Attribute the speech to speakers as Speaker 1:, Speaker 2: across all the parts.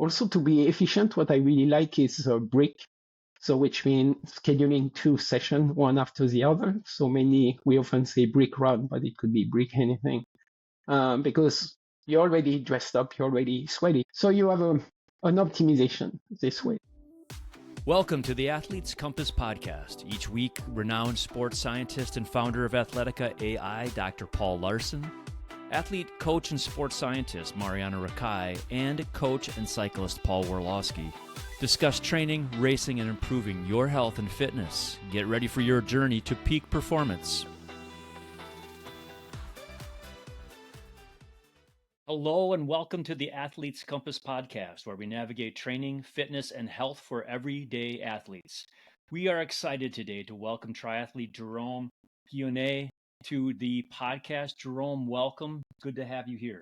Speaker 1: also to be efficient, what I really like is a break. So which means scheduling 2 sessions, one after the other. So mainly we often say break run, but it could be break anything. Because you're already dressed up, you're already sweaty. So you have an optimization this way.
Speaker 2: Welcome to the Athlete's Compass podcast. Each week, renowned sports scientist and founder of Athletica AI, Dr. Paul Larson, athlete, coach, and sports scientist Mariana Rakai, and coach and cyclist Paul Worlowski discuss training, racing, and improving your health and fitness. Get ready for your journey to peak performance. Hello and welcome to the Athlete's Compass podcast, where we navigate training, fitness, and health for everyday athletes. We are excited today to welcome triathlete Jerome Guionnet to the podcast. Jerome, welcome. Good to have you here.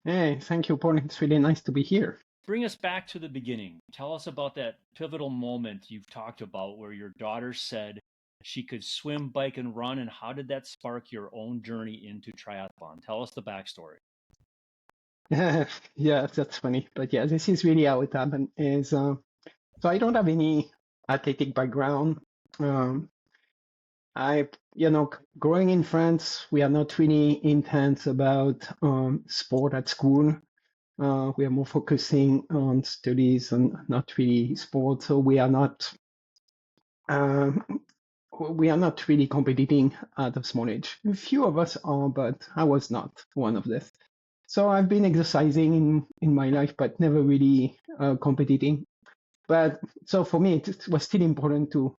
Speaker 1: Hey, thank you, Paul. It's really nice to be here.
Speaker 2: Bring us back to the beginning. Tell us about that pivotal moment you've talked about where your daughter said she could swim, bike, and run, and how did that spark your own journey into triathlon? Tell us the backstory.
Speaker 1: Yeah, that's funny. But yeah, this is really how it happened. So I don't have any athletic background. Growing in France, we are not really intense about sport at school. We are more focusing on studies and not really sport. So we are not really competing at a small age. A few of us are, but I was not one of this. So I've been exercising in my life, but never really competing. But so for me, it was still important to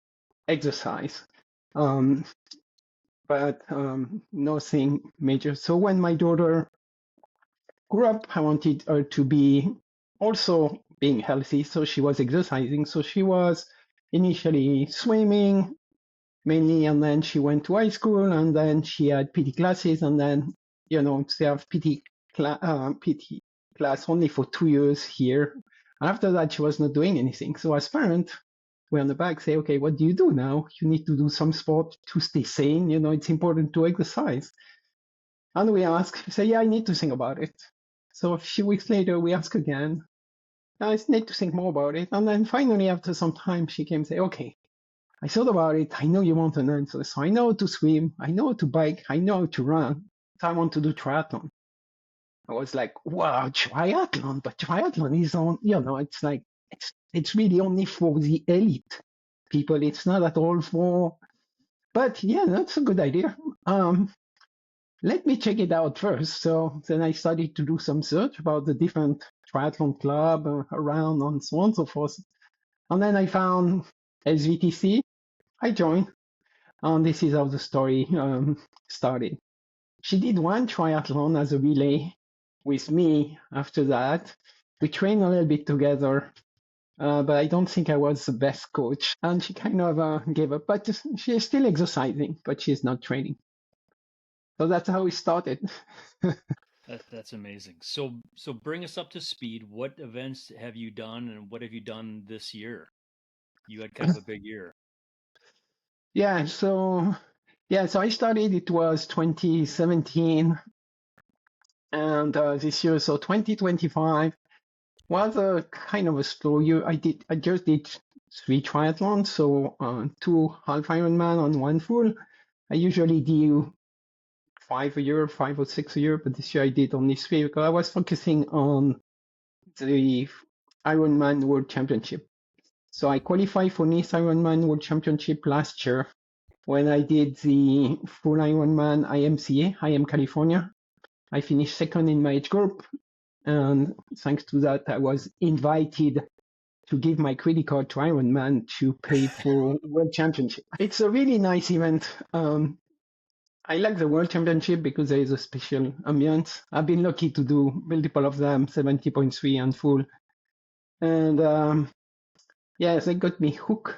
Speaker 1: exercise, but nothing major. So when my daughter grew up, I wanted her to be also being healthy. So she was exercising. So she was initially swimming mainly, and then she went to high school, and then she had PT classes, and then, they have PT class only for 2 years here. And after that, she was not doing anything. So as parents, we on the back say, okay, what do you do now? You need to do some sport to stay sane. It's important to exercise. And we say, yeah, I need to think about it. So a few weeks later, we ask again. I need to think more about it. And then finally, after some time, she came and say, okay, I thought about it. I know you want an answer. So I know how to swim. I know how to bike. I know how to run. So I want to do triathlon. I was like, wow, triathlon. But triathlon is on, it's like, it's really only for the elite people. It's not at all for, but yeah, that's a good idea. Let me check it out first. So then I started to do some search about the different triathlon club around and so on and so forth. And then I found SVTC. I joined. And this is how the story started. She did one triathlon as a relay with me after that. We trained a little bit together, but I don't think I was the best coach. And she kind of gave up. But she is still exercising, but she's not training. So that's how we started.
Speaker 2: That's amazing. So bring us up to speed. What events have you done, and what have you done this year? You had kind of a big year.
Speaker 1: Yeah. So I started. It was 2017, and this year, so 2025 was a kind of a slow year. I just did 3 triathlons, so 2 half Ironman and 1 full. I usually do 5 or 6 a year, but this year I did only 3 because I was focusing on the Ironman World Championship. So I qualified for Nice Ironman World Championship last year when I did the full Ironman IMCA, IM California. I finished second in my age group, and thanks to that, I was invited to give my credit card to Ironman to pay for World Championship. It's a really nice event. I like the World Championship because there is a special ambience. I've been lucky to do multiple of them, 70.3 and full. And yes, they got me hooked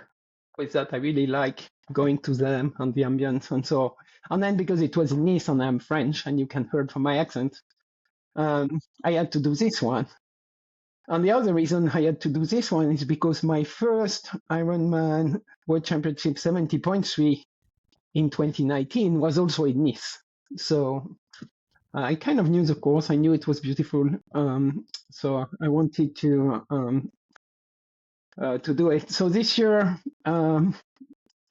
Speaker 1: with that. I really like going to them and the ambience and so. And then because it was in Nice and I'm French, and you can hear from my accent, I had to do this one. And the other reason I had to do this one is because my first Ironman World Championship 70.3 in 2019 was also in Nice. So I kind of knew the course. I knew it was beautiful. So I wanted to do it. So this year,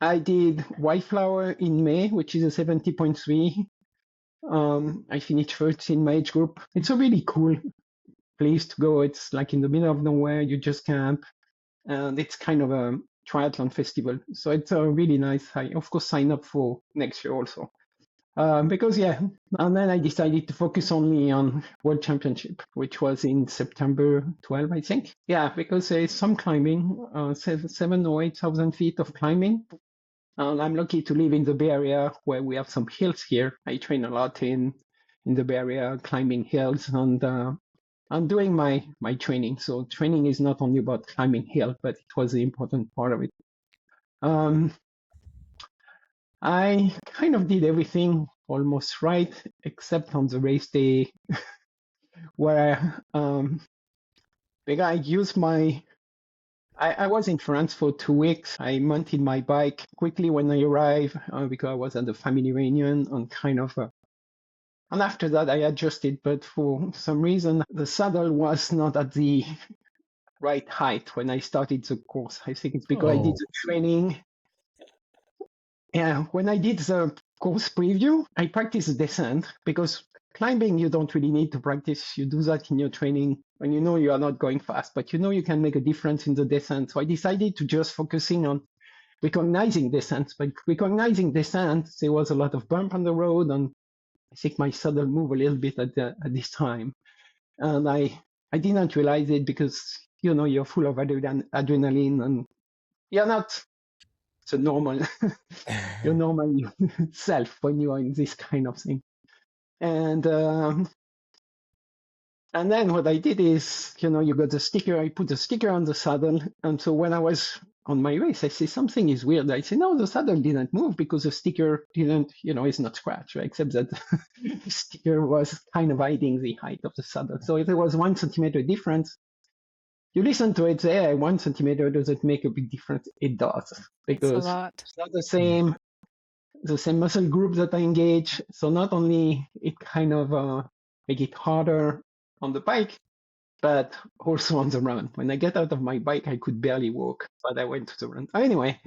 Speaker 1: I did Wildflower in May, which is a 70.3. I finished first in my age group. It's a really cool place to go. It's like in the middle of nowhere. You just camp, and it's kind of a triathlon festival. So it's really nice. I of course sign up for next year also. Because and then I decided to focus only on World Championship, which was in September 12, I think. Yeah, because there's some climbing, 7 or 8,000 feet of climbing. And I'm lucky to live in the Bay Area where we have some hills here. I train a lot in the Bay Area, climbing hills, and I'm doing my training. So training is not only about climbing hill, but it was the important part of it. I kind of did everything almost right, except on the race day, where I used my. I was in France for 2 weeks. I mounted my bike quickly when I arrived because I was at the family reunion and kind of. And after that, I adjusted, but for some reason, the saddle was not at the right height when I started the course. I think it's because I did the training. Yeah, when I did the course preview, I practiced the descent because climbing, you don't really need to practice. You do that in your training when you know you are not going fast, but you know you can make a difference in the descent. So I decided to just focusing on recognizing descent. But recognizing descent, there was a lot of bump on the road, and I think my saddle moved a little bit at this time. And I didn't realize it because, you're full of adrenaline and you're not the normal, your normal self when you are in this kind of thing. And then what I did is, you got the sticker. I put the sticker on the saddle, and so when I was on my race, I say something is weird. I say no, the saddle didn't move because the sticker didn't, it's not scratched, right? Except that the sticker was kind of hiding the height of the saddle. So if there was 1 centimeter difference, you listen to it, say, 1 centimeter, does it make a big difference? It does, because it's not the same muscle group that I engage. So not only it kind of make it harder on the bike, but also on the run. When I get out of my bike, I could barely walk, but I went to the run. Anyway,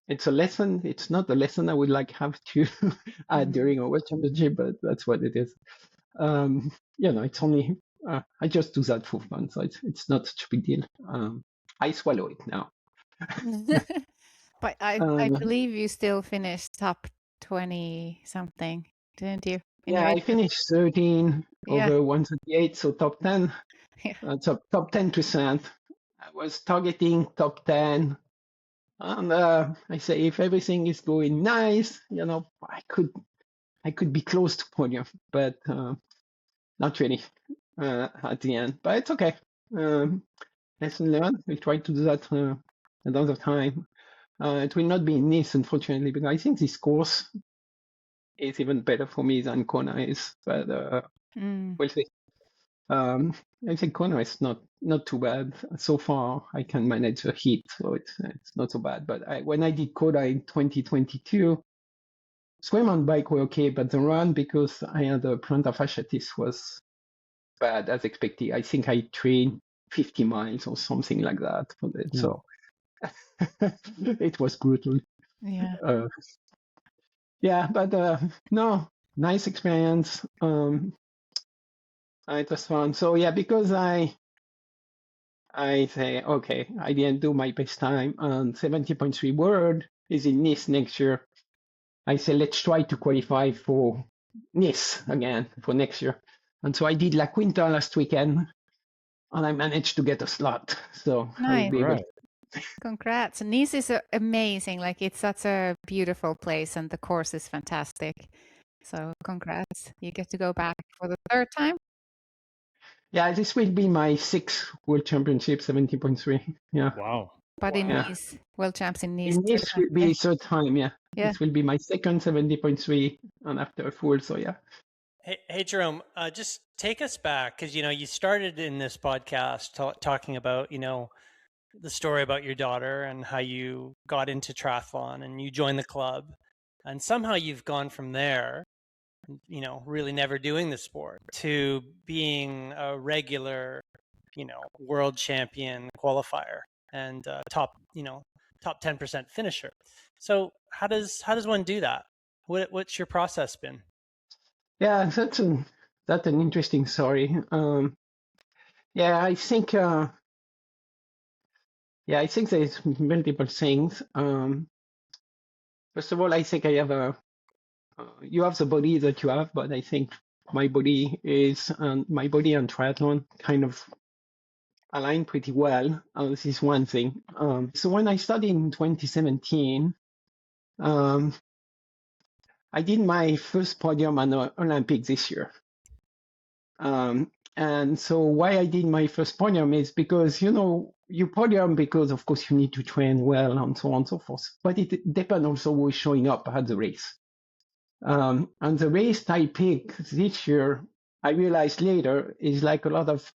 Speaker 1: it's a lesson. It's not a lesson I would like have to add during a World Championship, but that's what it is. It's only I just do that for fun, so it's not such a big deal. I swallow it now.
Speaker 3: But I believe you still finished top 20 something, didn't you?
Speaker 1: I finished 13 over 138, so top 10. Top 10%. I was targeting top 10. And I say if everything is going nice, I could be close to podium, but not really at the end. But it's okay. Lesson learned. We'll try to do that another time. It will not be in Nice, unfortunately, because I think this course is even better for me than Kona is. But we'll see. I think Kona is not too bad so far. I can manage the heat, so it's not so bad. But when I did Kona in 2022, swim and bike were okay, but the run, because I had a plantar fasciitis, was bad as expected. I think I trained 50 miles or something like that for it. So it was brutal.
Speaker 3: Yeah.
Speaker 1: But no, nice experience. It was fun. So because I say, okay, I didn't do my best time, and 70.3 World is in Nice next year. I say, let's try to qualify for Nice again for next year. And so I did La Quinta last weekend, and I managed to get a slot. So
Speaker 3: nice.
Speaker 1: I will be able to.
Speaker 3: Congrats. Nice is amazing. Like, it's such a beautiful place, and the course is fantastic. So congrats. You get to go back for the 3rd time?
Speaker 1: Yeah, this will be my 6th World Championship, 70.3. Yeah.
Speaker 2: Wow.
Speaker 3: But in Nice, World Champs in Nice.
Speaker 1: In Nice will be 3rd time, This will be my 2nd 70.3, and after a full, so yeah.
Speaker 4: Hey, Jerome, just take us back, because, you started in this podcast talking about, the story about your daughter and how you got into triathlon and you joined the club, and somehow you've gone from there really never doing the sport to being a regular, world champion qualifier and top 10% finisher. So how does one do that? What's your process been?
Speaker 1: Yeah, that's an interesting story. Yeah, I think there's multiple things. First of all, I think I have you have the body that you have, but I think my body and triathlon kind of align pretty well. This is one thing. So when I started in 2017, I did my first podium on the Olympics this year. And so why I did my first podium is because, you podium because, of course, you need to train well and so on and so forth. But it depends also who is showing up at the race. And the race I picked this year, I realized later, is like a lot of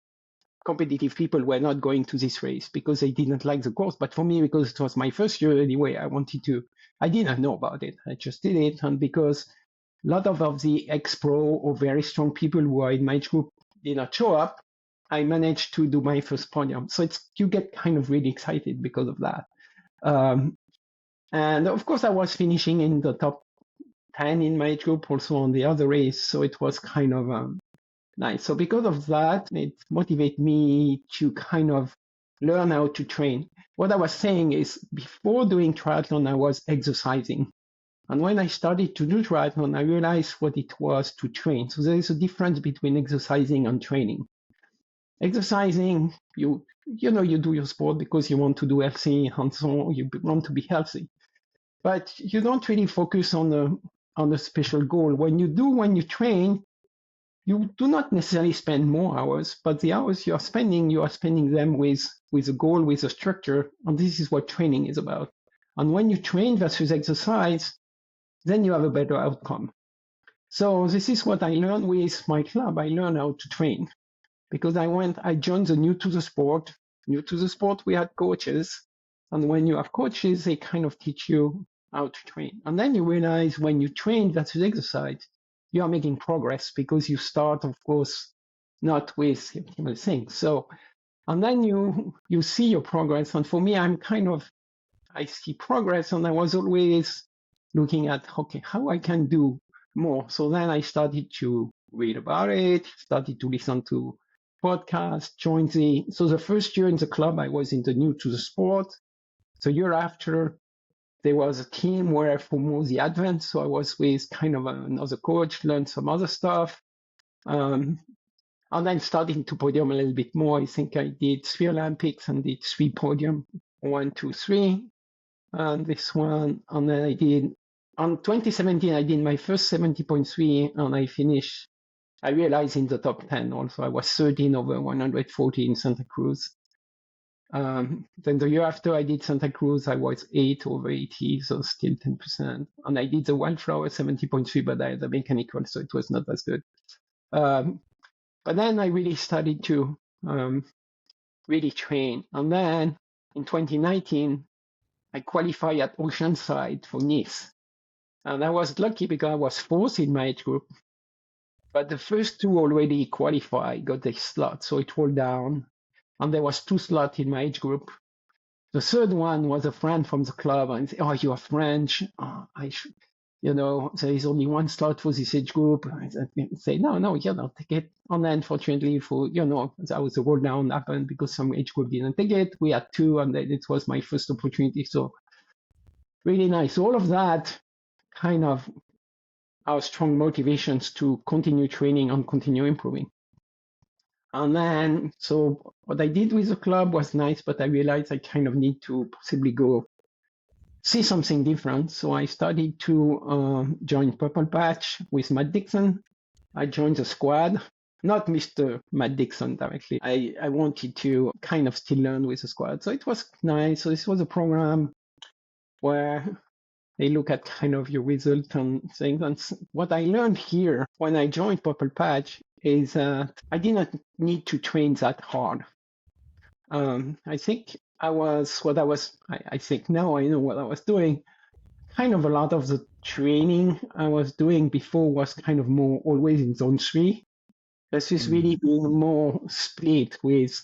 Speaker 1: competitive people were not going to this race because they didn't like the course. But for me, because it was my first year anyway, I didn't know about it. I just did it. And because a lot of the ex-pro or very strong people who are in my group did not show up, I managed to do my first podium. So you get kind of really excited because of that. And of course, I was finishing in the top 10 in my group also on the other race. So it was kind of nice. So because of that, it motivated me to kind of learn how to train. What I was saying is before doing triathlon, I was exercising. And when I started to do triathlon, I realized what it was to train. So there is a difference between exercising and training. Exercising, you do your sport because you want to do healthy and so you want to be healthy. But you don't really focus on a special goal. When you train, you do not necessarily spend more hours, but the hours you are spending them with a goal, with a structure. And this is what training is about. And when you train versus exercise, then you have a better outcome. So this is what I learned with my club. I learned how to train because I joined the new to the sport. New to the sport, we had coaches. And when you have coaches, they kind of teach you how to train. And then you realize when you train versus exercise, you are making progress because you start, of course, not with optimal things. So, and then you see your progress. And for me, I see progress, and I was always looking at, okay, how I can do more. So then I started to read about it, started to listen to podcasts, so the first year in the club, I was in the new to the sport. The year after, there was a team where for more the advanced, so I was with kind of another coach, learned some other stuff. And then starting to podium a little bit more. I think I did 3 Olympics and did 3 podium, 1, 2, 3. And this one, and then on 2017, I did my first 70.3 and I realized in the top 10 also. I was 13 over 140 in Santa Cruz. Then the year after I did Santa Cruz, I was 8 over 80, so still 10%. And I did the Wildflower 70.3, but I had the mechanical, so it was not as good. But then I really started to really train. And then in 2019, I qualified at Oceanside for Nice. And I was lucky because I was 4th in my age group. But the first 2 already qualified, got their slot, so it rolled down. And there was 2 slots in my age group. The third one was a friend from the club, and said, "Oh, you are French. Oh, there is only 1 slot for this age group." I say, "No, take it." And then, unfortunately, that was the roll down happened because some age group didn't take it. We had 2, and then it was my first opportunity. So really nice. All of that kind of our strong motivations to continue training and continue improving. And then, so what I did with the club was nice, but I realized I kind of need to possibly go see something different. So I started to join Purple Patch with Matt Dixon. I joined the squad, not Mr. Matt Dixon directly. I wanted to kind of still learn with the squad. So it was nice. So this was a program where they look at kind of your result and things. And what I learned here when I joined Purple Patch is that I didn't need to train that hard. I think now I know what I was doing. kind of a lot of the training I was doing before was kind of more always in zone 3. This is really being more split with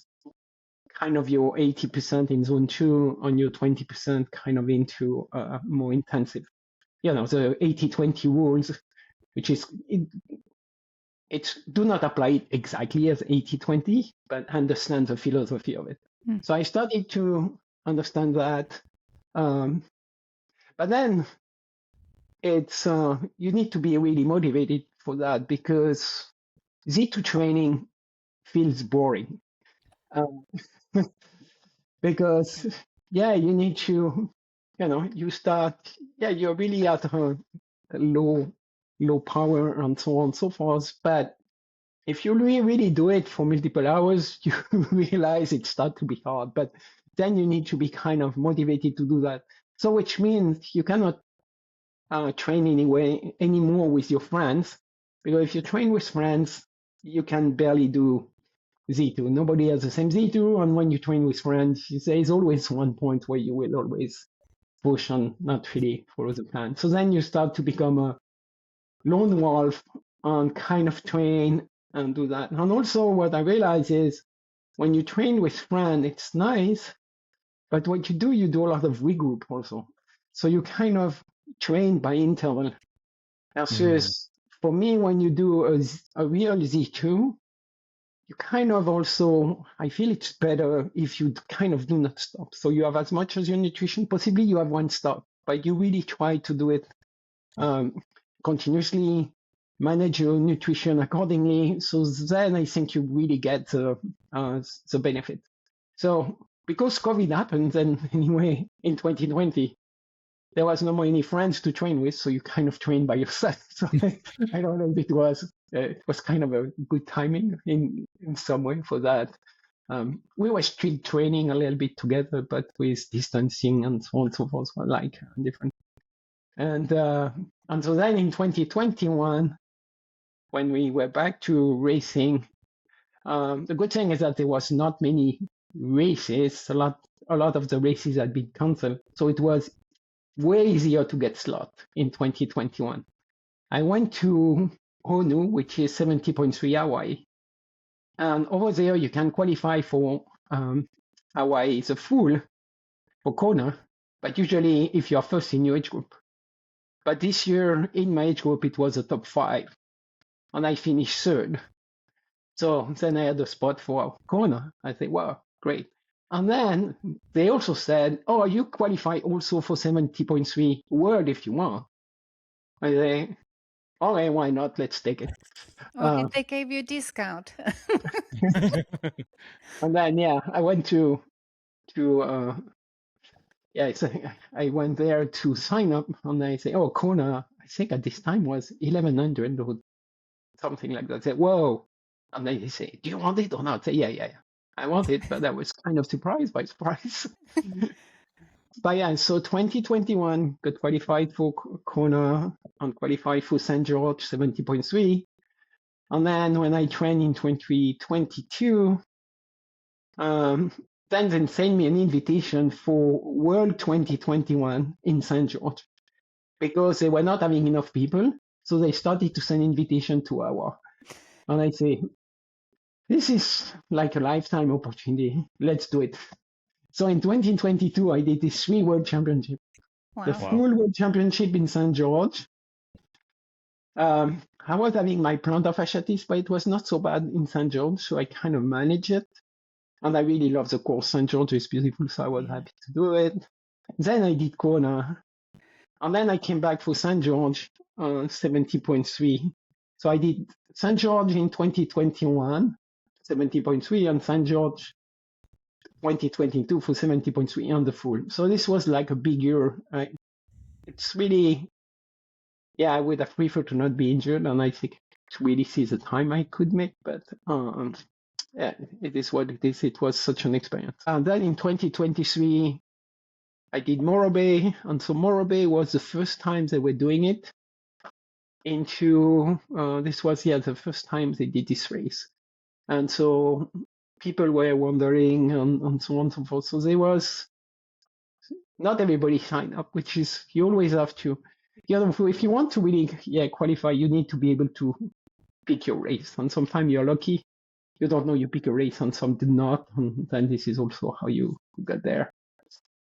Speaker 1: kind of your 80% in zone 2 and your 20% kind of into more intensive. The 80-20 rules, which is, it's do not apply it exactly as 80-20, but understand the philosophy of it. So I started to understand that. But then it's you need to be really motivated for that, because Z2 training feels boring. Because you need to, you start, you're really at a low power and so on and so forth. But if you really do it for multiple hours, you realize it starts to be hard. But then you need to be kind of motivated to do that. So which means you cannot train anymore with your friends, because if you train with friends, you can barely do Z2. Nobody has the same Z2, and when you train with friends, there is always one point where you will always push and not really follow the plan. So then you start to become a lone wolf and kind of train and do that. And also what I realize is when you train with friends, it's nice, but what you do a lot of regroup also. So you kind of train by interval. Versus for me, when you do a real Z2, you kind of also, I feel it's better if you kind of do not stop. So you have as much as your nutrition, possibly you have one stop, but you really try to do it continuously, manage your nutrition accordingly. So then I think you really get the benefit. So because COVID happened, then anyway, in 2020, there was no more any friends to train with, so you kind of train by yourself. So I don't know if it was kind of a good timing in some way for that. We were still training a little bit together, but with distancing and so on and so forth, like different. And so then in 2021, when we were back to racing, the good thing is that there was not many races. A lot of the races had been cancelled, so it was way easier to get slot in 2021. I went to Honu, which is 70.3 Hawaii. And over there, you can qualify for Hawaii is a full for Kona, but usually if you're first in your age group. But this year, in my age group, it was a top 5, and I finished 3rd. So then I had a spot for Kona. I said, wow, great. And then they also said, oh, you qualify also for 70.3 world if you want. I say, okay, why not? Let's take it.
Speaker 3: Oh, they gave you a discount.
Speaker 1: And then, I went to I went there to sign up, and they say, oh, Kona, I think at this time was 1,100 or something like that. I said, whoa. And then they say, do you want it or not? I say, yeah. I want it, but I was kind of surprised by the price. But so 2021 got qualified for Kona and qualified for St. George 70.3. And then when I trained in 2022, then they sent me an invitation for World 2021 in St. George, because they were not having enough people. So they started to send invitation to our. And I say, this is like a lifetime opportunity. Let's do it. So in 2022, I did this 3 World Championship.
Speaker 3: Wow.
Speaker 1: The full World Championship in St. George. I was having my plantar fasciitis, but it was not so bad in St. George, so I kind of managed it. And I really love the course. St. George is beautiful, so I was happy to do it. Then I did Kona. And then I came back for St. George 70.3. So I did St. George in 2021, 70.3, and St. George 2022 for 70.3 on the full. So this was like a big year. It's really, I would have preferred to not be injured, and I think it really sees the time I could make, but it is what it is. It was such an experience. And then in 2023, I did Morro Bay, and so Morro Bay was the first time they were doing it. This was the first time they did this race, and so people were wondering and so on and so forth. So there was not everybody signed up, which is you always have to. If you want to really qualify, you need to be able to pick your race. And sometimes you're lucky, you don't know you pick a race, and some did not. And then this is also how you get there.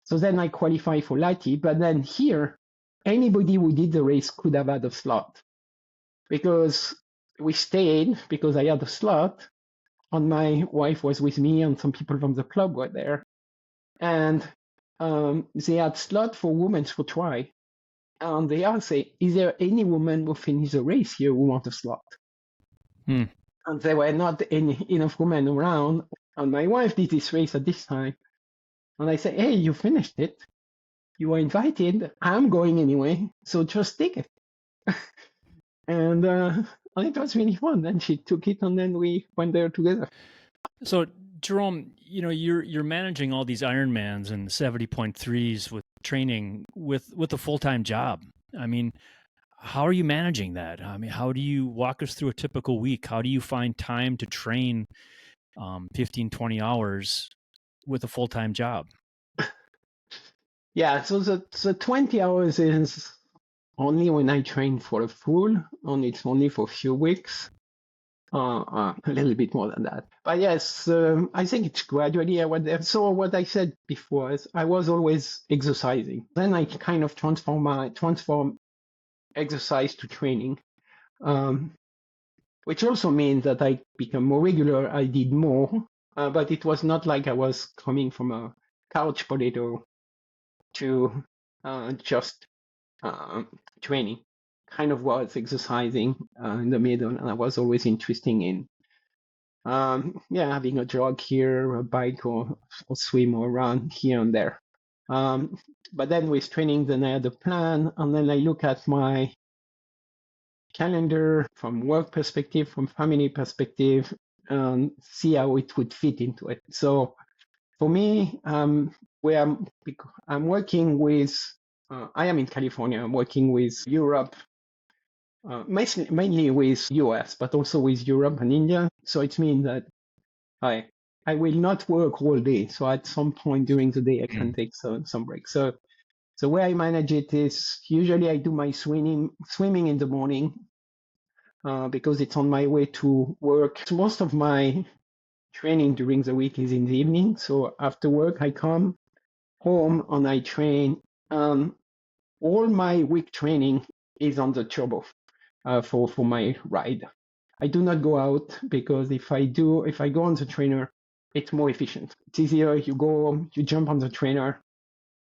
Speaker 1: So then I qualify for Lati, but then here, anybody who did the race could have had a slot because we stayed because I had a slot, and my wife was with me, and some people from the club were there, and they had slot for women for try. And they asked, is there any woman who finished the race here who want a slot? And there were not enough women around. And my wife did this race at this time. And I said, hey, you finished it. You were invited. I'm going anyway. So just take it. and it was really fun. And she took it, and then we went there together.
Speaker 2: So, Jerome, you're managing all these Ironmans and 70.3s with training with a full-time job. I mean, how are you managing that? I mean, how do you walk us through a typical week? How do you find time to train 15, 20 hours with a full-time job?
Speaker 1: Yeah, so the 20 hours is only when I train for a full, and it's only for a few weeks. A little bit more than that. But yes, I think it's gradually I went there. So what I said before is I was always exercising. Then I kind of transform exercise to training, which also means that I become more regular. I did more, but it was not like I was coming from a couch potato to just training. Kind of was exercising in the middle, and I was always interested in having a jog here, a bike, or swim or run here and there. But then with training, then I had a plan, and then I look at my calendar from work perspective, from family perspective, and see how it would fit into it. So for me, where I'm working with, I am in California. I'm working with Europe. Mainly with US, but also with Europe and India. So it means that I will not work all day. So at some point during the day, I can take some breaks. So the way I manage it is usually I do my swimming in the morning because it's on my way to work. So most of my training during the week is in the evening. So after work, I come home and I train. All my week training is on the turbo. For my ride. I do not go out because if I go on the trainer, it's more efficient. It's easier. You go home, you jump on the trainer,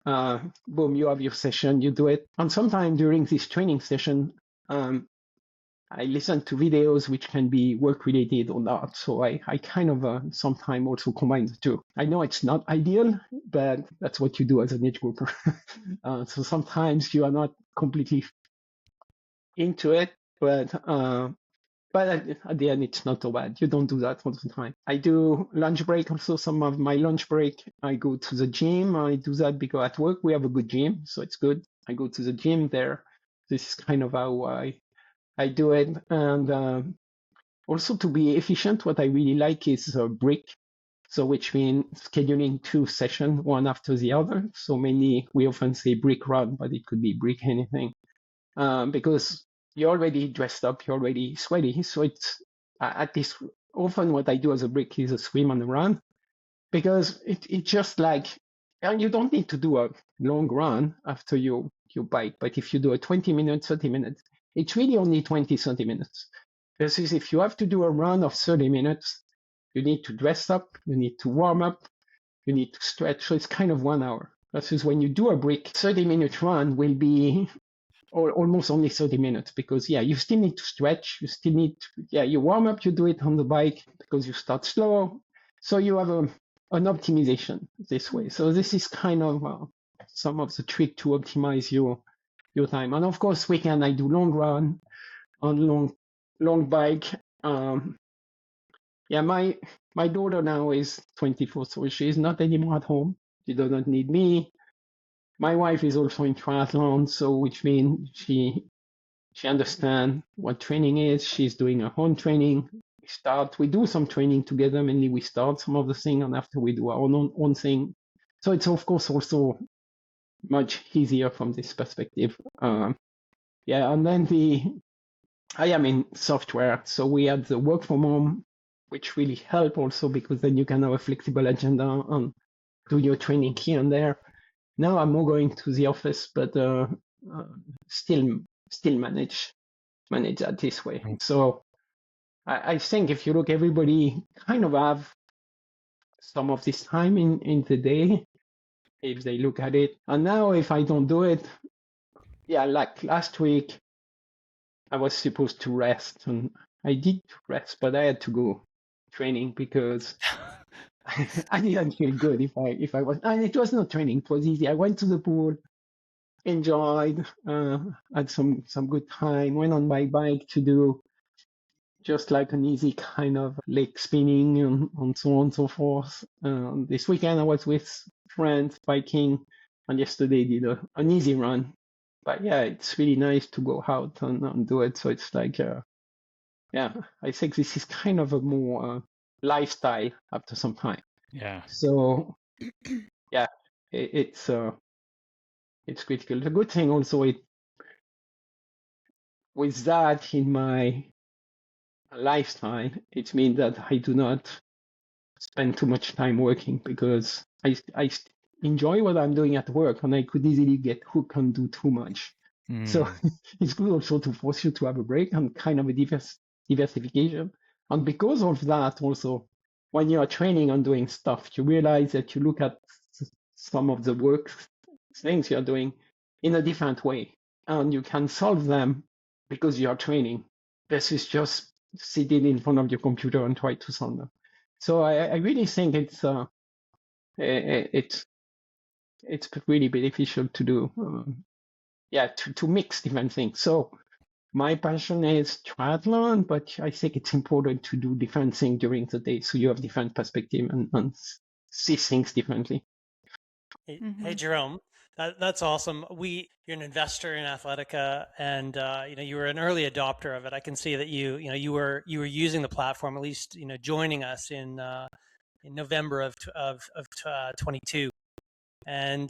Speaker 1: boom, you have your session, you do it. And sometimes during this training session, I listen to videos which can be work related or not. So I kind of sometimes also combine the two. I know it's not ideal, but that's what you do as an age grouper. So sometimes you are not completely into it, but at the end it's not so bad. You don't do that all the time. I do lunch break also. Some of my lunch break I go to the gym. I do that because at work we have a good gym, so it's good. I go to the gym there. This is kind of how I do it. And also to be efficient, what I really like is a break. So which means scheduling 2 sessions, one after the other. So mainly we often say break run, but it could be break anything. Because you're already dressed up, you're already sweaty. So it's at least often what I do as a break is a swim and a run, because it's just like, and you don't need to do a long run after your bike. But if you do a 20 minutes, 30 minutes, it's really only 20, 30 minutes. Versus if you have to do a run of 30 minutes, you need to dress up, you need to warm up, you need to stretch. So it's kind of 1 hour. Versus when you do a break, 30-minute run will be or almost only 30 minutes because you still need to stretch, you still need to, you warm up, you do it on the bike because you start slow, so you have an optimization this way. So this is kind of some of the trick to optimize your time. And of course weekend I do long run on long bike. My daughter now is 24, so she is not anymore at home. She doesn't need me. My wife is also in triathlon, so which means she understands what training is. She's doing her own training. We do some training together. Mainly we start some of the thing, and after we do our own thing. So it's of course also much easier from this perspective. Yeah, and then I am in software, so we had the work from home, which really helped also because then you can have a flexible agenda and do your training here and there. Now I'm more going to the office, but still manage that this way. So I think if you look, everybody kind of have some of this time in the day if they look at it. And now if I don't do it, yeah, like last week, I was supposed to rest and I did rest, but I had to go training because I didn't feel good if I was, and it was not training, it was easy. I went to the pool, enjoyed, had some good time, went on my bike to do just like an easy kind of leg spinning and so on and so forth. This weekend I was with friends biking, and yesterday did an easy run. But yeah, it's really nice to go out and do it. So it's like, yeah, I think this is kind of a more lifestyle after some time.
Speaker 2: Yeah.
Speaker 1: So yeah, it's critical. The good thing also with that in my lifestyle, it means that I do not spend too much time working because I enjoy what I'm doing at work and I could easily get hooked and do too much. So it's good also to force you to have a break and kind of a diversification. And because of that also, when you are training and doing stuff, you realize that you look at some of the work things you're doing in a different way and you can solve them because you are training versus just sitting in front of your computer and try to solve them. So I really think it's really beneficial to do, to mix different things. So my passion is triathlon, but I think it's important to do different things during the day so you have different perspective and see things differently.
Speaker 4: Hey, Jerome, that's awesome. You're an investor in Athletica, and you were an early adopter of it. I can see that you were using the platform, at least joining us in November of 22. And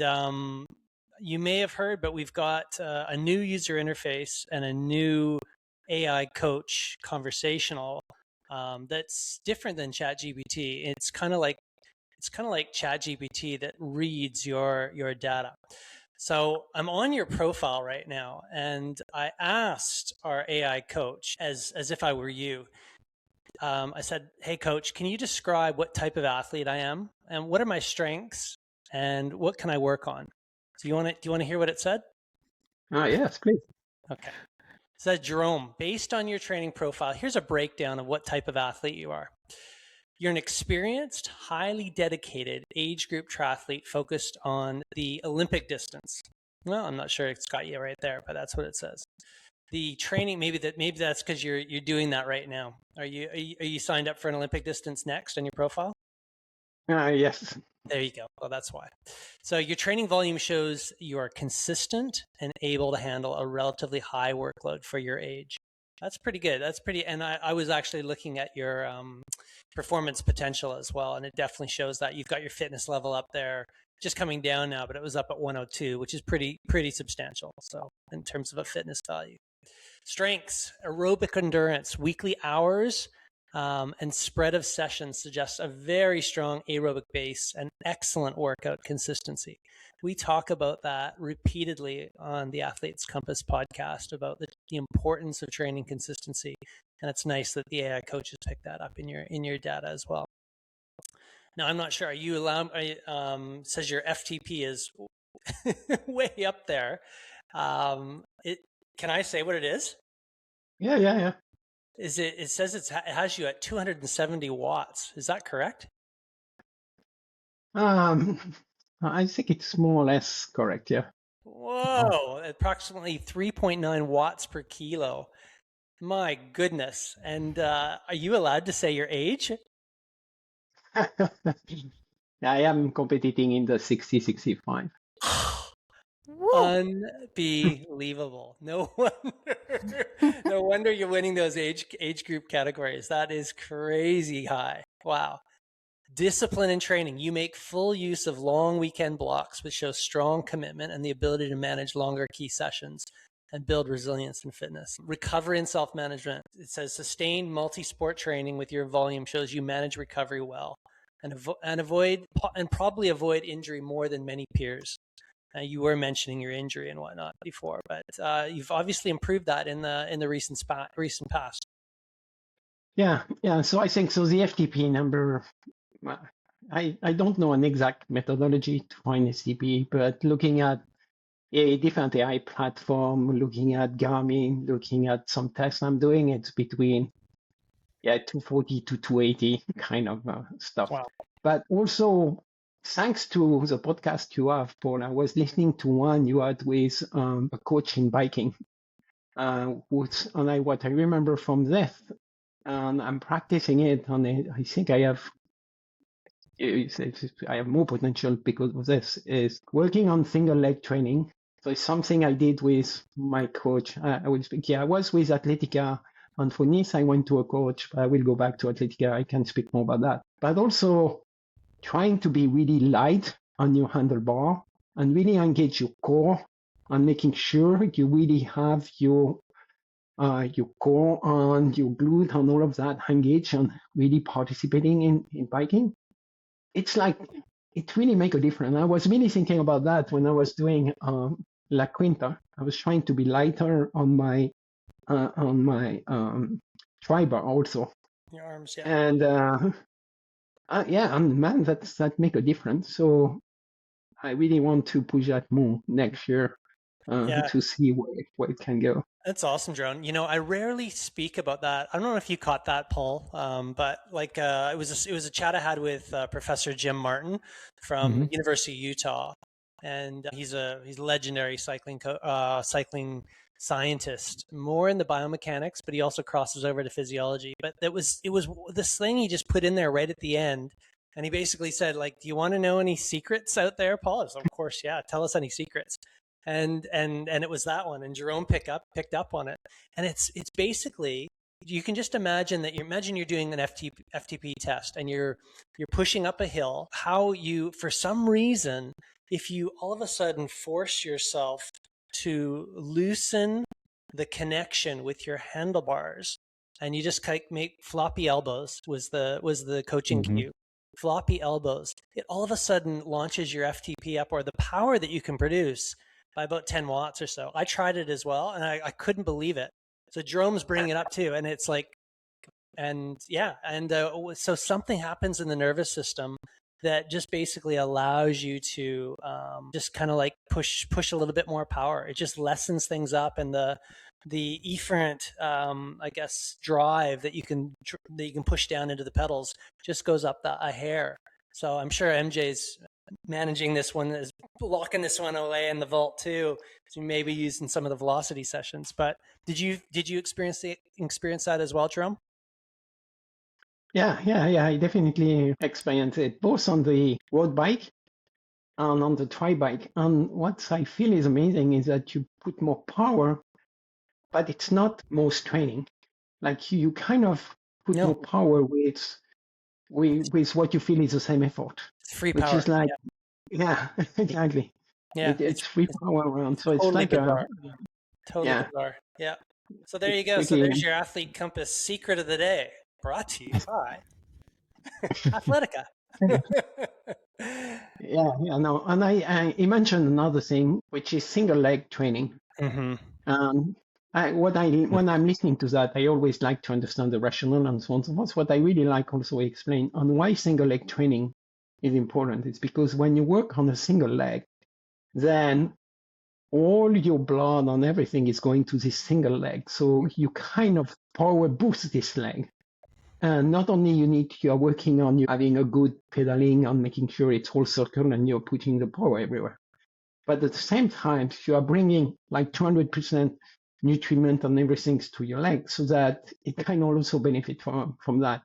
Speaker 4: you may have heard, but we've got a new user interface and a new AI coach conversational that's different than ChatGPT. It's kind of like ChatGPT that reads your data. So I'm on your profile right now, and I asked our AI coach, as if I were you. I said, "Hey, coach, can you describe what type of athlete I am, and what are my strengths, and what can I work on?" So do you want to hear what it said?
Speaker 1: Yes, please.
Speaker 4: Okay. It said, "Jerome, based on your training profile, here's a breakdown of what type of athlete you are. You're an experienced, highly dedicated age group triathlete focused on the Olympic distance." Well, I'm not sure it's got you right there, but that's what it says. The training, maybe that's because you're doing that right now. Are you signed up for an Olympic distance next on your profile?
Speaker 1: Yes.
Speaker 4: There you go. Well, that's why. So your training volume shows you are consistent and able to handle a relatively high workload for your age. That's pretty good. And I was actually looking at your performance potential as well, and it definitely shows that you've got your fitness level up there, just coming down now, but it was up at 102, which is pretty substantial. So in terms of a fitness value. Strengths, aerobic endurance, weekly hours, and spread of sessions suggests a very strong aerobic base and excellent workout consistency. We talk about that repeatedly on the Athletes Compass podcast about the importance of training consistency, and it's nice that the AI coaches pick that up in your data as well. Now, I'm not sure. Are you allowed? Says your FTP is way up there. Can I say what it is?
Speaker 1: Yeah.
Speaker 4: It says it has you at 270 watts. Is that correct?
Speaker 1: I think it's more or less correct, yeah.
Speaker 4: Whoa, approximately 3.9 watts per kilo. My goodness. And are you allowed to say your age?
Speaker 1: I am competing in the 60-65.
Speaker 4: Unbelievable. No wonder you're winning those age group categories. That is crazy high. Wow. Discipline in training. You make full use of long weekend blocks, which show strong commitment and the ability to manage longer key sessions and build resilience and fitness. Recovery and self-management. It says sustained multi-sport training with your volume shows you manage recovery well and probably avoid injury more than many peers. You were mentioning your injury and whatnot before, but you've obviously improved that in the recent past.
Speaker 1: Yeah. So I think so. The FTP number, I don't know an exact methodology to find STP, but looking at a different AI platform, looking at Garmin, looking at some tests I'm doing, it's between 240 to 280 kind of stuff.
Speaker 4: Wow.
Speaker 1: But also, thanks to the podcast you have, Paul, I was listening to one you had with a coach in biking. What I remember from this, and I'm practicing it, and I think I have more potential because of this, is working on single leg training. So it's something I did with my coach. I will speak. I was with Atletica, and for Nice, I went to a coach, but I will go back to Atletica. I can speak more about that. But also trying to be really light on your handlebar and really engage your core and making sure you really have your core and your glute and all of that engaged and really participating in biking. It's like, it really make a difference. I was really thinking about that when I was doing La Quinta. I was trying to be lighter on my tri-bar also.
Speaker 4: Your arms, yeah.
Speaker 1: And and man, that make a difference. So I really want to push that more next year to see where it can go.
Speaker 4: That's awesome, Jerome. You know, I rarely speak about that. I don't know if you caught that, Paul, but like it was a chat I had with Professor Jim Martin from University of Utah, and he's a legendary cycling scientist, more in the biomechanics, but he also crosses over to physiology. But it was this thing he just put in there right at the end, and he basically said, like, do you want to know any secrets out there, Paul? I was, of course, yeah. Tell us any secrets. And it was that one, and Jerome picked up on it, and it's basically, you can just imagine you're doing an FTP test and you're pushing up a hill. How you, for some reason, if you all of a sudden force yourself to loosen the connection with your handlebars, and you just make floppy elbows was the coaching cue. Floppy elbows, it all of a sudden launches your FTP up, or the power that you can produce, by about 10 watts or so. I tried it as well, and I couldn't believe it. So Jerome's bringing it up too, and it's like, so something happens in the nervous system that just basically allows you to just kind of like push a little bit more power. It just lessens things up, and the efferent, I guess, drive that you can push down into the pedals just goes up a hair. So I'm sure MJ's managing this one, is locking this one away in the vault too, so maybe using some of the velocity sessions. But did you experience that as well, Jerome?
Speaker 1: Yeah, I definitely experienced it, both on the road bike and on the tri bike. And what I feel is amazing is that you put more power, but it's not most training. Like you kind of put more power with what you feel is the same effort.
Speaker 4: It's free power.
Speaker 1: Which is like, exactly.
Speaker 4: Yeah,
Speaker 1: it's free power around. So
Speaker 4: totally
Speaker 1: it's like
Speaker 4: bizarre. Totally bizarre. Yeah. So there you go. So there's your Athlete Compass secret of the day, brought to you by Athletica.
Speaker 1: No. And I mentioned another thing, which is single leg training. When I'm listening to that, I always like to understand the rationale and so on. So that's what I really like also explain on why single leg training is important. It's because when you work on a single leg, then all your blood and everything is going to this single leg. So you kind of power boost this leg. And not only you are working on you having a good pedaling and making sure it's all circle and you're putting the power everywhere. But at the same time, you are bringing like 200% nutriment and everything to your leg, so that it can also benefit from that.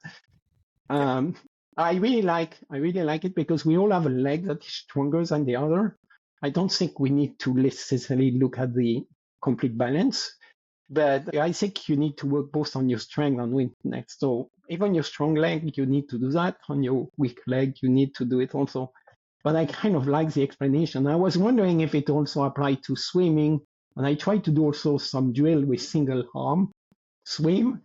Speaker 1: I really like it because we all have a leg that is stronger than the other. I don't think we need to necessarily look at the complete balance, But I think you need to work both on your strength and weakness. So even your strong leg, you need to do that. On your weak leg, you need to do it also. But I kind of like the explanation. I was wondering if it also applied to swimming. And I tried to do also some drill with single arm swim.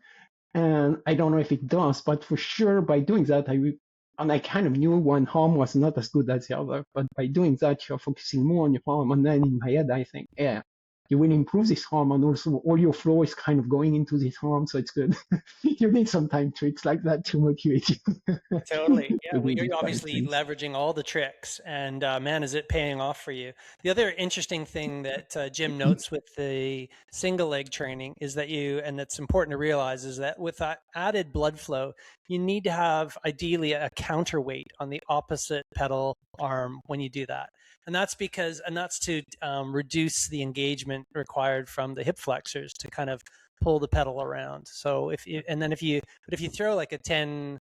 Speaker 1: And I don't know if it does, but for sure by doing that, I kind of knew one arm was not as good as the other. But by doing that, you're focusing more on your arm. And then in my head, I think, yeah, you will improve this arm, and also all your flow is kind of going into this arm, so it's good. You need some time tricks like that to motivate you.
Speaker 4: Totally. Yeah.
Speaker 1: To
Speaker 4: Well,
Speaker 1: do
Speaker 4: you're
Speaker 1: these kind of
Speaker 4: obviously
Speaker 1: things.
Speaker 4: leveraging all the tricks, and man, is it paying off for you. The other interesting thing that Jim notes with the single leg training is that and that's important to realize, is that with that added blood flow, you need to have ideally a counterweight on the opposite pedal arm when you do that. And that's to reduce the engagement required from the hip flexors to kind of pull the pedal around. So if you throw like a 10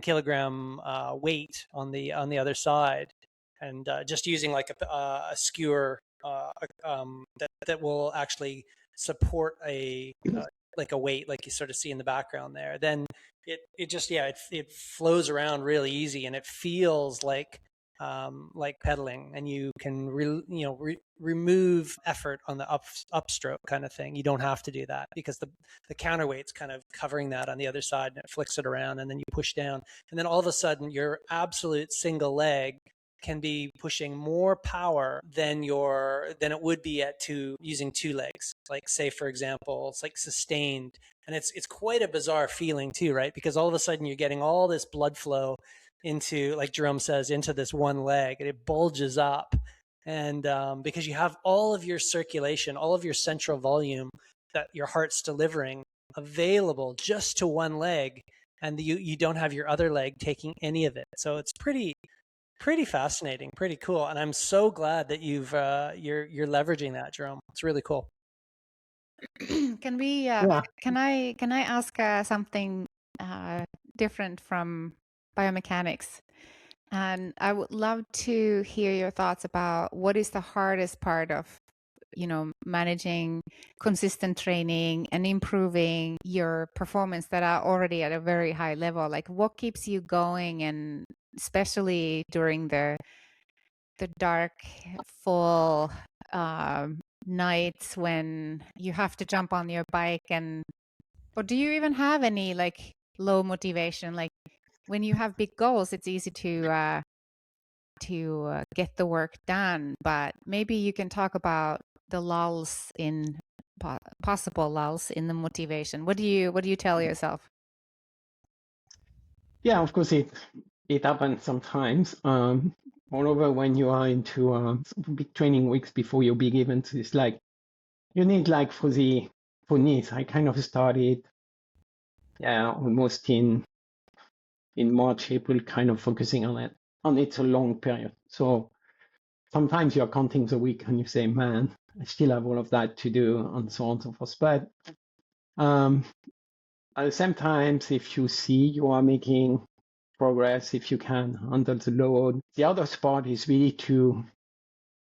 Speaker 4: kilogram weight on the other side, and just using like a skewer that will actually support like a weight, like you sort of see in the background there, then it flows around really easy, and it feels like pedaling, and you can remove effort on the upstroke kind of thing. You don't have to do that because the counterweight's kind of covering that on the other side, and it flicks it around, and then you push down, and then all of a sudden your absolute single leg can be pushing more power than it would be using two legs. Like, say for example, it's like sustained, and it's quite a bizarre feeling too, right? Because all of a sudden you're getting all this blood flow into, like Jerome says, into this one leg, and it bulges up. And because you have all of your circulation, all of your central volume that your heart's delivering available just to one leg, and you don't have your other leg taking any of it. So it's pretty fascinating, pretty cool. And I'm so glad that you're leveraging that, Jerome. It's really cool.
Speaker 3: Can we?
Speaker 1: Yeah.
Speaker 3: Can I ask something different from biomechanics? And I would love to hear your thoughts about what is the hardest part of, managing consistent training and improving your performance that are already at a very high level. Like, what keeps you going, and especially during the dark fall nights when you have to jump on your bike, or do you even have any like low motivation? Like, when you have big goals, it's easy to get the work done, but maybe you can talk about the lulls in possible lulls in the motivation. What do you tell yourself?
Speaker 1: Yeah, of course it happens sometimes. Moreover, when you are into big training weeks before your big events, it's like you need, like for NIS, I kind of started almost in March, April, kind of focusing on it. And it's a long period. So sometimes you're counting the week and you say, man, I still have all of that to do, and so on and so forth. But at the same time, if you see you are making progress, if you can handle the load, the other part is really to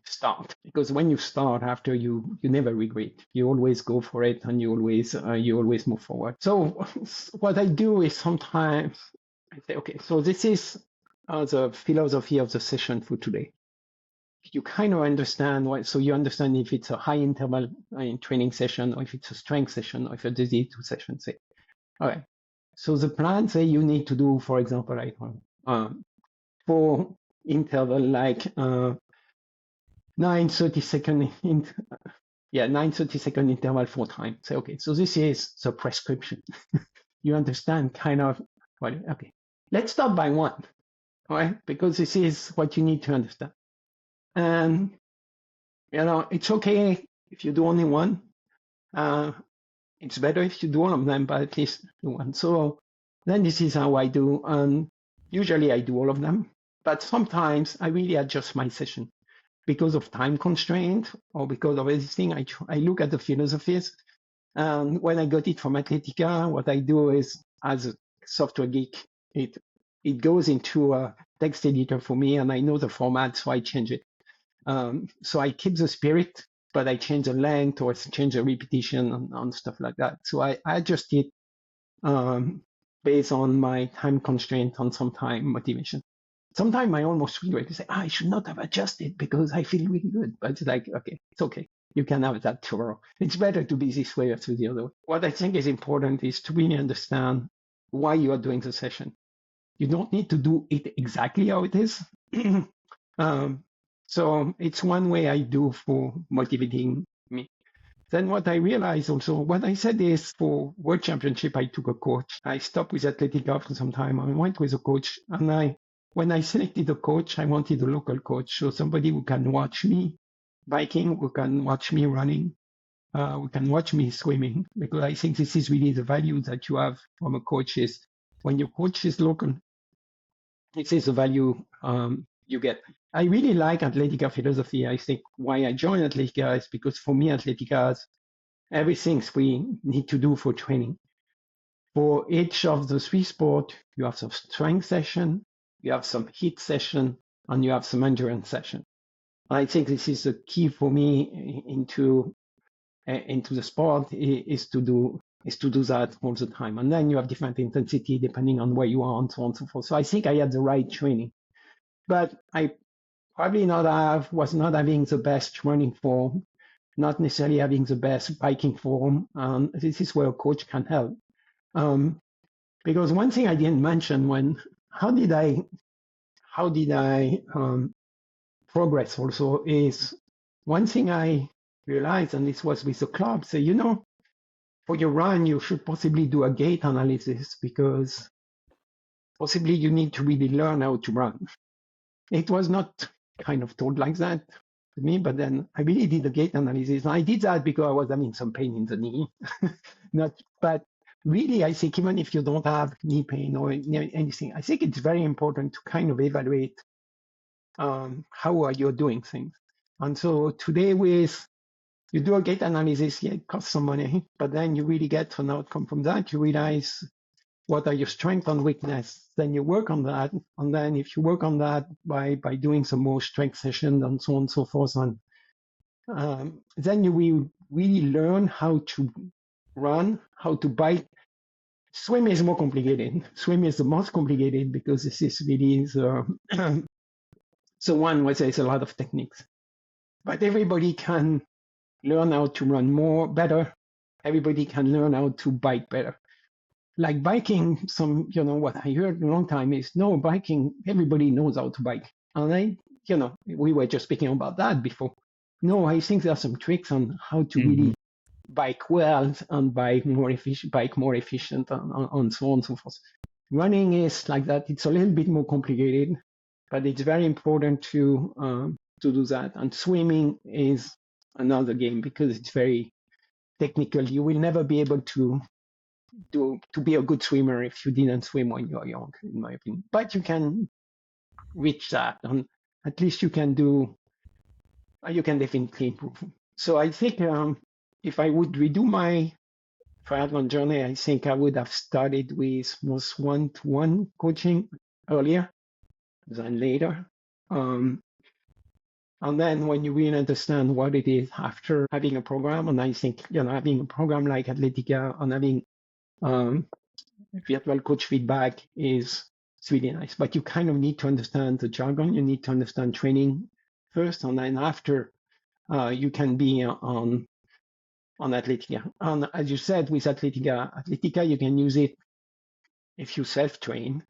Speaker 1: start. Because when you start, after you never regret. You always go for it, and you always move forward. So what I do is sometimes I say, okay, so this is the philosophy of the session for today. You kind of understand so you understand if it's a high interval training session, or if it's a strength session, or if it's a Z2 session, say. All right. So the plan, say you need to do, for example, like 4 interval, like 9 30-second 9 30-second interval 4 times. Say, okay, so this is the prescription. You understand kind of okay. Let's start by 1, all right? Because this is what you need to understand. And it's okay if you do only 1. It's better if you do all of them, but at least do 1. So then this is how I do. Usually I do all of them, but sometimes I really adjust my session because of time constraint or because of anything. I look at the philosophies. And when I got it from Athletica, what I do is, as a software geek, it goes into a text editor for me, and I know the format, so I change it. So I keep the spirit but I change the length or change the repetition and stuff like that. So I adjust it based on my time constraint and sometimes motivation. Sometimes I almost regret to say, I should not have adjusted because I feel really good. But it's like, okay, it's okay. You can have that tomorrow. It's better to be this way or to the other way. What I think is important is to really understand why you are doing the session. You don't need to do it exactly how it is. So it's one way I do for motivating me. Then what I realized also, what I said is for World Championship, I took a coach. I stopped with Athletica for some time. I went with a coach. And when I selected a coach, I wanted a local coach. So somebody who can watch me biking, who can watch me running, who can watch me swimming. Because I think this is really the value that you have from a coach is when your coach is local, this is the value you get. I really like Athletica philosophy. I think why I joined Athletica is because for me, Athletica has everything we need to do for training. For each of the three sports, you have some strength session, you have some HIIT session, and you have some endurance session. I think this is the key for me into the sport is to do that all the time. And then you have different intensity depending on where you are and so on and so forth. So I think I had the right training. But I probably was not having the best running form, not necessarily having the best biking form. This is where a coach can help. Because one thing I didn't mention how did I progress also is one thing I realized, and this was with the club, so for your run, you should possibly do a gait analysis because possibly you need to really learn how to run. It was not kind of told like that to me, but then I really did a gait analysis. And I did that because I was having some pain in the knee. But really, I think even if you don't have knee pain or anything, I think it's very important to kind of evaluate how are you doing things. And so today you do a gait analysis, yeah, it costs some money, but then you really get an outcome from that. You realize what are your strengths and weakness. Then you work on that. And then if you work on that by doing some more strength sessions and so on and so forth, and then you will really learn how to run, how to bike. Swim is more complicated. Swim is the most complicated because this is really the one where there's a lot of techniques. But everybody can learn how to run better. Everybody can learn how to bike better. Like biking, what I heard a long time is, no, biking, everybody knows how to bike. And we were just speaking about that before. No, I think there are some tricks on how to really bike well and bike more efficient, and so on and so forth. Running is like that. It's a little bit more complicated, but it's very important to do that. And swimming is another game because it's very technical. You will never be able to be a good swimmer if you didn't swim when you were young, in my opinion. But you can reach that, and at least you can definitely improve. So I think if I would redo my triathlon journey, I think I would have started with most one-to-one coaching earlier than later. And then when you really understand what it is after having a program, and I think, having a program like Athletica and having virtual coach feedback it's really nice. But you kind of need to understand the jargon. You need to understand training first, and then after you can be on Athletica. And as you said, with Athletica, you can use it if you self-train.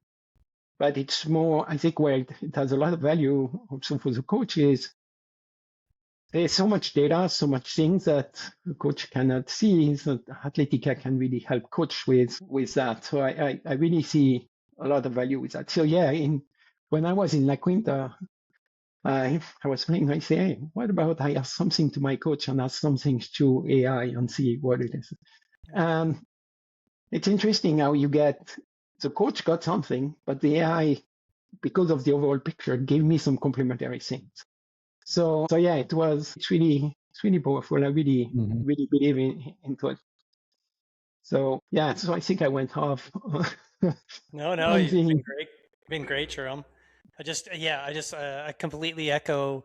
Speaker 1: But it's more, I think, where it has a lot of value also for the coaches. There's so much data, so much things that the coach cannot see, so Athletica can really help coach with that. So I really see a lot of value with that. So yeah, when I was in La Quinta, I was playing, I say, hey, what about I ask something to my coach and ask something to AI and see what it is. It's interesting how you get, the coach got something, but the AI, because of the overall picture, gave me some complementary things. So yeah, it's really powerful. I really believe into it. So yeah, so I think I went off.
Speaker 4: No, you've been great, Jerome. I completely echo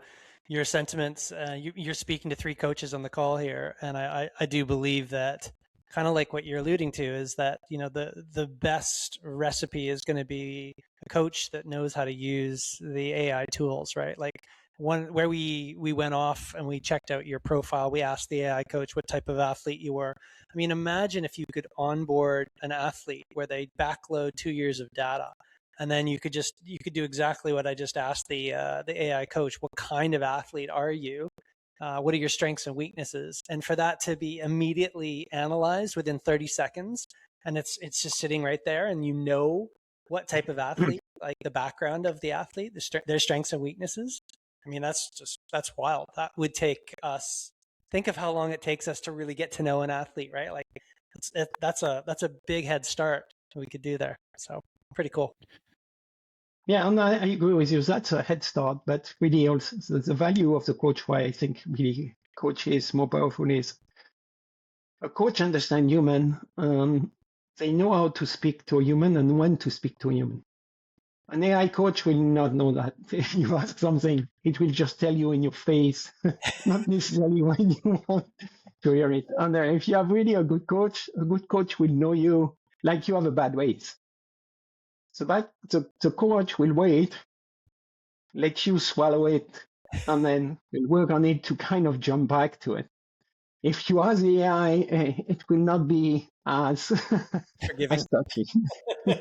Speaker 4: your sentiments. You're speaking to three coaches on the call here, and I do believe that, kind of like what you're alluding to, is that the best recipe is going to be a coach that knows how to use the AI tools, right? Like one where we went off and we checked out your profile. We asked the AI coach what type of athlete you were. I mean, imagine if you could onboard an athlete where they backload 2 years of data, and then you could do exactly what I just asked the AI coach. What kind of athlete are you? What are your strengths and weaknesses? And for that to be immediately analyzed within 30 seconds, and it's just sitting right there, and what type of athlete, like the background of the athlete, their strengths and weaknesses. I mean, that's wild. That would take us. Think of how long it takes us to really get to know an athlete, right? Like that's a big head start we could do there. So pretty cool.
Speaker 1: Yeah, and I agree with you. That's a head start, but really also the value of the coach, why I think really coach is more powerful, is a coach understands human. They know how to speak to a human and when to speak to a human. An AI coach will not know that. If you ask something, it will just tell you in your face, not necessarily when you want to hear it. And if you have really a good coach will know you like you have a bad weight. So the coach will wait, let you swallow it, and then will work on it to kind of jump back to it. If you ask the AI, it will not be as
Speaker 4: Forgiving.
Speaker 1: as touchy.
Speaker 2: A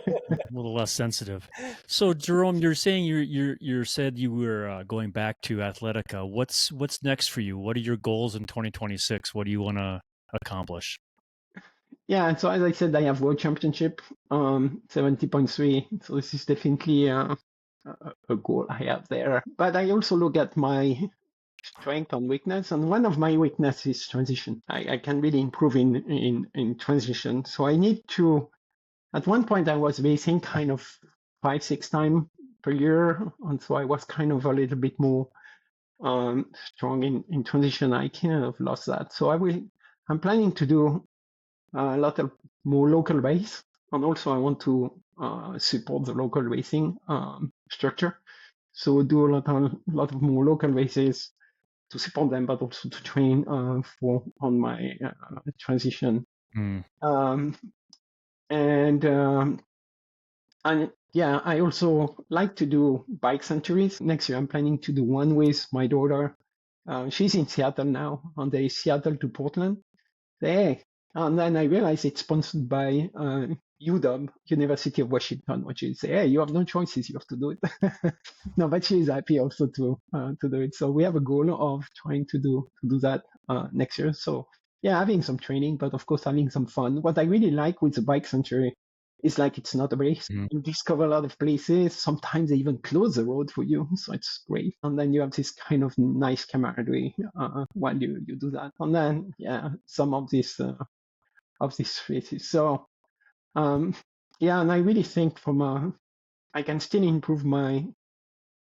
Speaker 2: little less sensitive. So, Jerome, you're saying you said you were going back to Athletica. What's next for you? What are your goals in 2026? What do you want to accomplish?
Speaker 1: Yeah, and so as I said, I have World Championship 70.3. So this is definitely a goal I have there. But I also look at my strength and weakness, and one of my weaknesses is transition. I can really improve in transition. So I need to. At one point, I was racing kind of 5-6 times per year, and so I was kind of a little bit more strong in transition. I kind of lost that. So I'm planning to do a lot of more local race, and also I want to support the local racing structure. So do a lot of more local races to support them, but also to train on my transition. And yeah, I also like to do bike centuries. Next year, I'm planning to do one with my daughter. She's in Seattle now, and there is Seattle to Portland. Hey, and then I realized it's sponsored by UW, University of Washington, which is, hey, you have no choices, you have to do it. No, but she is happy also to do it. So we have a goal of trying to do that next year. So yeah, having some training, but of course having some fun. What I really like with the bike century is like it's not a race. You discover a lot of places. Sometimes they even close the road for you, so it's great. And then you have this kind of nice camaraderie while you do that. And then yeah, some of these races. So yeah, and I really think I can still improve my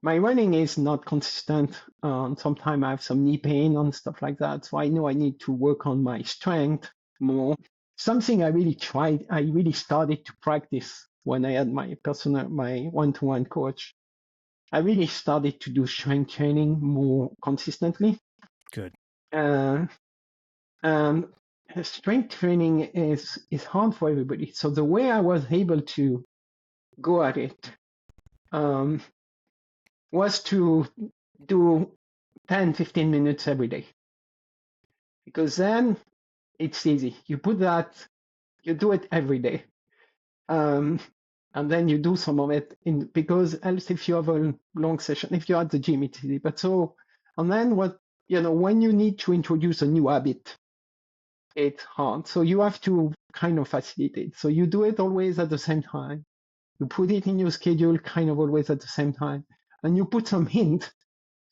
Speaker 1: running is not consistent. Sometimes I have some knee pain and stuff like that. So I know I need to work on my strength more. Something I really started to practice when I had my one-to-one coach. I really started to do strength training more consistently.
Speaker 2: Good.
Speaker 1: Strength training is hard for everybody. So the way I was able to go at it was to do 10, 15 minutes every day. Because then it's easy. You do it every day. And then you do some of it because else if you have a long session, if you're at the gym, it's easy. And then when you need to introduce a new habit, it's hard. So you have to kind of facilitate. So you do it always at the same time. You put it in your schedule kind of always at the same time. And you put some hint.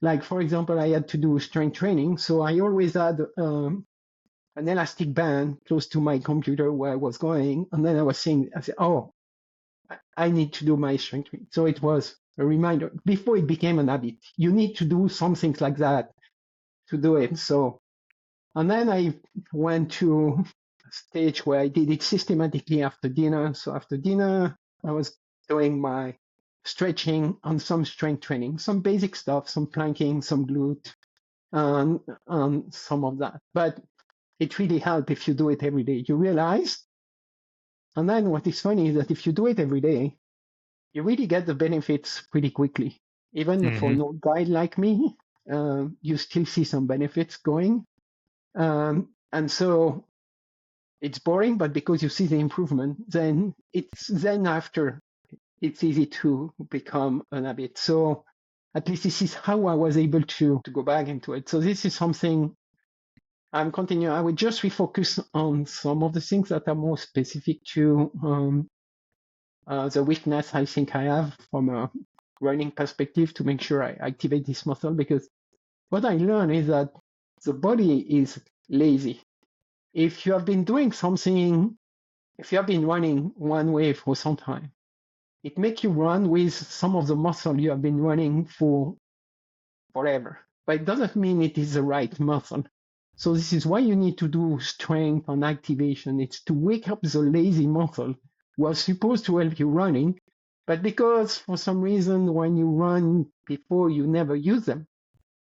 Speaker 1: Like, for example, I had to do strength training. So I always had an elastic band close to my computer where I was going. And then I said, oh, I need to do my strength training. So it was a reminder before it became an habit. You need to do some things like that to do it. So, and then I went to a stage where I did it systematically after dinner. So after dinner, I was doing my stretching, and some strength training, some basic stuff, some planking, some glute, and some of that. But it really helps if you do it every day. You realize, and then what is funny is that if you do it every day, you really get the benefits pretty quickly. Even for an old guy like me, you still see some benefits going. And so it's boring, but because you see the improvement, then after it's easy to become an habit. So at least this is how I was able to go back into it. So this is something I'm continuing. I will just refocus on some of the things that are more specific to the weakness I think I have from a running perspective to make sure I activate this muscle, because what I learned is that the body is lazy. If you have been doing something, if you have been running one way for some time, it makes you run with some of the muscle you have been running for forever. But it doesn't mean it is the right muscle. So this is why you need to do strength and activation. It's to wake up the lazy muscle was supposed to help you running, but because for some reason when you run before you never use them,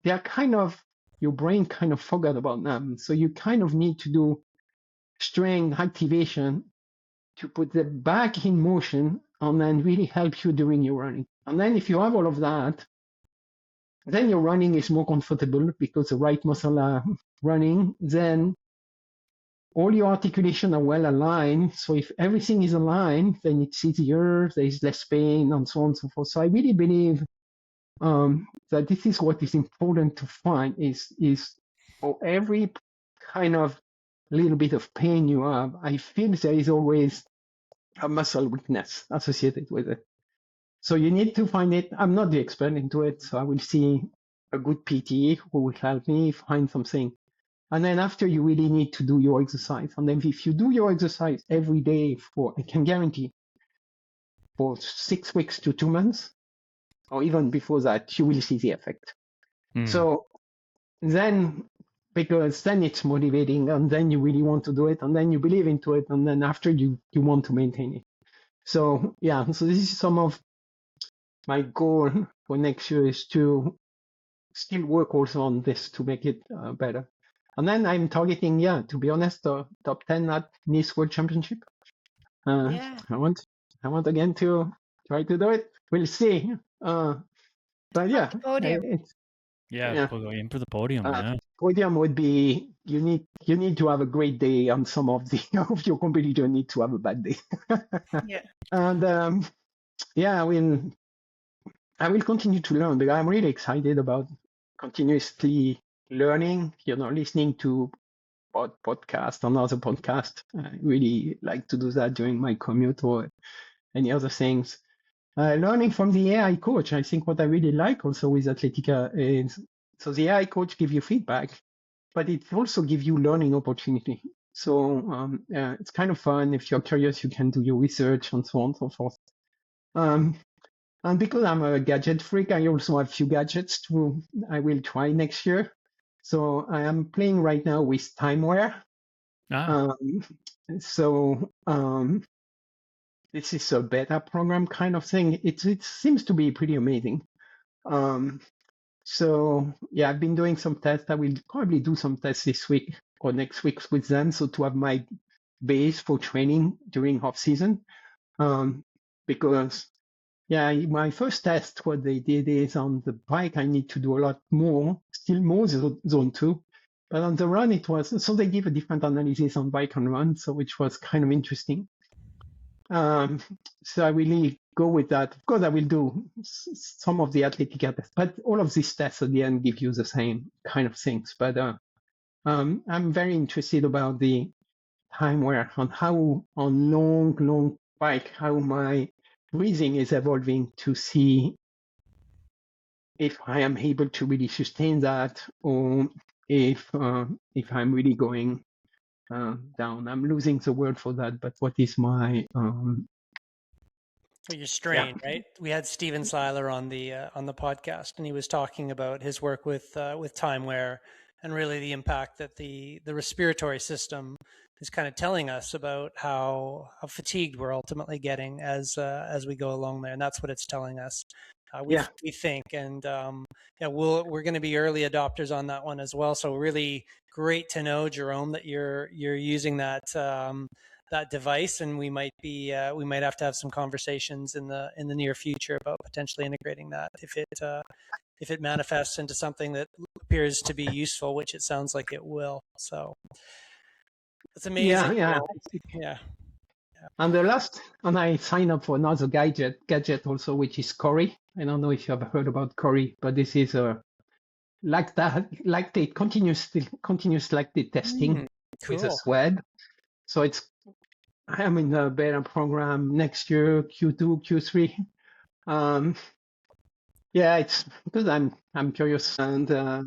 Speaker 1: they are kind of, your brain kind of forgot about them. So you kind of need to do strength activation to put them back in motion and then really help you during your running. And then if you have all of that, then your running is more comfortable because the right muscle are running. Then all your articulation are well aligned. So if everything is aligned, then it's easier, there's less pain, and so on and so forth. So I really believe that this is what is important to find is for every kind of little bit of pain you have, I feel there is always a muscle weakness associated with it. So you need to find it. I'm not the expert into it, so I will see a good PT who will help me find something. And then after, you really need to do your exercise. And then if you do your exercise every day for, I can guarantee, for 6 weeks to 2 months, or even before that, you will see the effect. So then, because then it's motivating, and then you really want to do it, and then you believe into it, and then after you want to maintain it. So yeah, so this is some of my goal for next year, is to still work also on this to make it better. And then I'm targeting, to be honest, top 10 at Nice World Championship.
Speaker 3: Yeah.
Speaker 1: I want again to try to do it. We'll see. But yeah,
Speaker 3: the podium.
Speaker 2: We'll go in for the podium.
Speaker 1: Podium would be, you need to have a great day, and some of the of your competitor need to have a bad day.
Speaker 3: Yeah.
Speaker 1: And I will continue to learn, because I'm really excited about continuously learning, listening to podcast and other podcasts. I really like to do that during my commute or any other things. Learning from the AI coach. I think what I really like also with Athletica is, so the AI coach gives you feedback, but it also gives you learning opportunity. So it's kind of fun. If you're curious, you can do your research and so on and so forth. And because I'm a gadget freak, I also have a few gadgets I will try next year. So I am playing right now with TimeWare. This is a beta program kind of thing. It seems to be pretty amazing. So yeah, I've been doing some tests. I will probably do some tests this week or next week with them, so to have my base for training during off season. Because my first test, what they did is on the bike, I need to do a lot more, still more zone 2. But on the run, it was, so they give a different analysis on bike and run, so which was kind of interesting. So I really go with that. Of course, I will do some of the athletic tests, but all of these tests at the end give you the same kind of things. But I'm very interested about the TimeWare, on how on long bike, how my breathing is evolving, to see if I am able to really sustain that, or if I'm really going down. I'm losing the word for that, but what is my
Speaker 4: your strain, right? We had Steven Seiler on the podcast, and he was talking about his work with TimeWare and really the impact that the respiratory system is kind of telling us about how fatigued we're ultimately getting as we go along there, and that's what it's telling us. We think, and we're going to be early adopters on that one as well. So really great to know, Jerome, that you're using that that device, and we might have to have some conversations in the near future about potentially integrating that if it manifests into something that appears to be useful, which it sounds like it will. So it's amazing. Yeah.
Speaker 1: And I signed up for another gadget also, which is Corey. I don't know if you have heard about Corey, but this is continuous lactate testing
Speaker 4: Cool.
Speaker 1: with a sweat. So I'm in the beta program next year, Q2, Q3. It's because I'm curious and I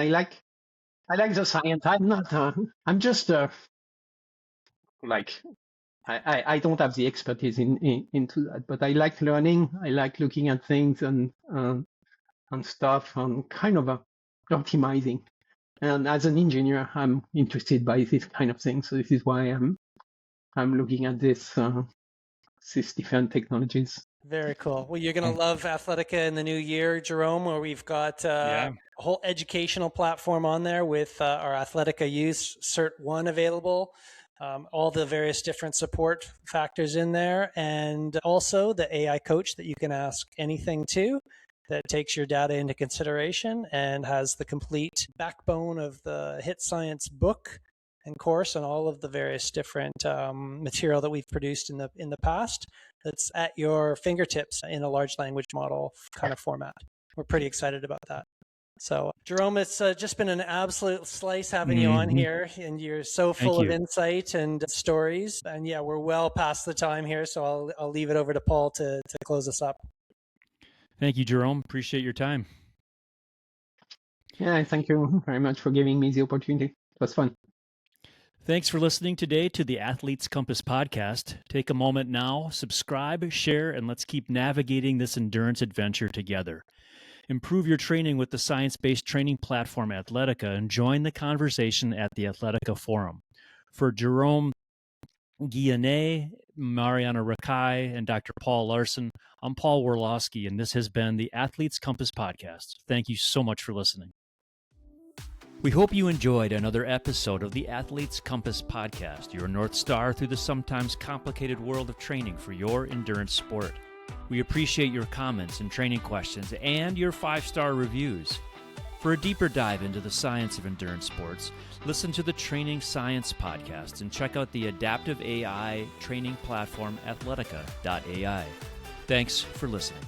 Speaker 1: like the science. I'm just I don't have the expertise into that, but I like learning. I like looking at things and stuff and kind of optimizing. And as an engineer, I'm interested by this kind of thing. So this is why I'm looking at these different technologies.
Speaker 4: Very cool. Well, you're going to love Athletica in the new year, Jerome, where we've got a whole educational platform on there with our Athletica Use Cert 1 available. All the various different support factors in there, and also the AI coach that you can ask anything to, that takes your data into consideration and has the complete backbone of the HIT Science book and course and all of the various different material that we've produced in the past. That's at your fingertips in a large language model kind of format. We're pretty excited about that. So, Jerome, it's just been an absolute slice having you on here, and you're so full of insight and stories. And yeah, we're well past the time here, so I'll leave it over to Paul to close us up.
Speaker 2: Thank you, Jerome. Appreciate your time.
Speaker 1: Yeah, thank you very much for giving me the opportunity. It was fun.
Speaker 2: Thanks for listening today to the Athletes Compass podcast. Take a moment now, subscribe, share, and let's keep navigating this endurance adventure together. Improve your training with the science-based training platform Athletica and join the conversation at the Athletica Forum. For Jerome Guionnet, Mariana Rakai, and Dr. Paul Larson, I'm Paul Worlowski, and this has been the Athletes Compass podcast. Thank you so much for listening. We hope you enjoyed another episode of the Athletes Compass podcast, your North Star through the sometimes complicated world of training for your endurance sport. We appreciate your comments and training questions and your 5-star reviews. For a deeper dive into the science of endurance sports, listen to the Training Science podcast and check out the adaptive AI training platform Athletica.ai. Thanks for listening.